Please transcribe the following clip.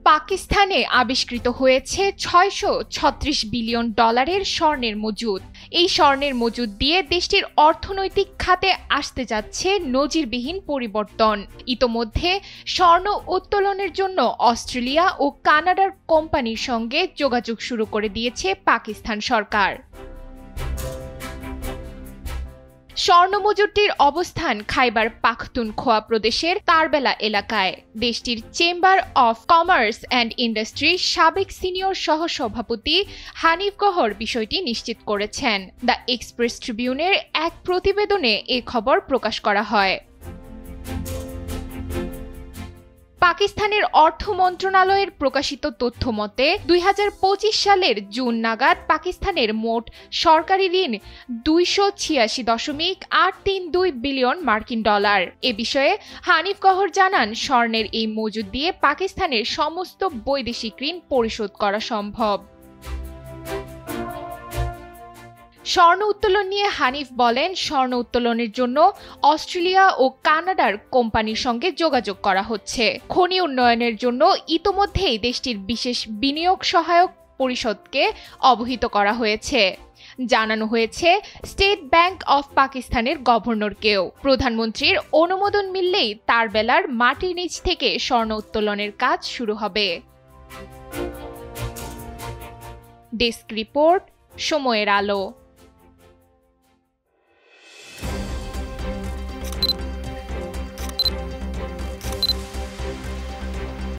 পাকিস্তানে আবিষ্কৃত হয়েছে ৬৩৬ বিলিয়ন ডলারের স্বর্ণের মজুদ। এই স্বর্ণের মজুদ দিয়ে দেশটির অর্থনৈতিক খাতে আসতে যাচ্ছে নজিরবিহীন পরিবর্তন। ইতোমধ্যে স্বর্ণ উত্তোলনের জন্য অস্ট্রেলিয়া ও কানাডার কোম্পানির সঙ্গে যোগাযোগ শুরু করে দিয়েছে পাকিস্তান সরকার। স্বর্ণ মজুদটির অবস্থান খাইবার পাখতুনখোয়া প্রদেশের তারবেলা এলাকায়। দেশটির চেম্বার অফ কমার্স অ্যান্ড ইন্ডাস্ট্রির সাবেক সিনিয়র সহসভাপতি হানিফ গহর বিষয়টি নিশ্চিত করেছেন। দ্য এক্সপ্রেস ট্রিবিউনের এক প্রতিবেদনে এ খবর প্রকাশ করা হয়। পাকিস্তানের অর্থ মন্ত্রণালয়ের প্রকাশিত তথ্য মতে ২০২৫ সালের জুন নাগাদ পাকিস্তানের মোট সরকারি ঋণ ২৮৬.৮৩২ বিলিয়ন মার্কিন ডলার। এ বিষয়ে হানিফ গহর জানান, স্বর্ণের এই মজুদ দিয়ে পাকিস্তানের সমস্ত বৈদেশিক ঋণ পরিশোধ করা সম্ভব। স্বর্ণ উত্তোলন নিয়ে হানিফ বলেন, স্বর্ণ উত্তোলনের জন্য অস্ট্রেলিয়া ও কানাডার কোম্পানির সঙ্গে যোগাযোগ করা হচ্ছে। খনি উন্নয়নের জন্য ইতোমধ্যেই দেশটির বিশেষ বিনিয়োগ সহায়ক পরিষদকে অবহিত করা হয়েছে। জানানো হয়েছে স্টেট ব্যাংক অফ পাকিস্তানের গভর্নরকেও। প্রধানমন্ত্রীর অনুমোদন মিললেই তারবেলার মাটির নিচ থেকে স্বর্ণ উত্তোলনের কাজ শুরু হবে। ডেস্ক রিপোর্ট, সময়ের আলো।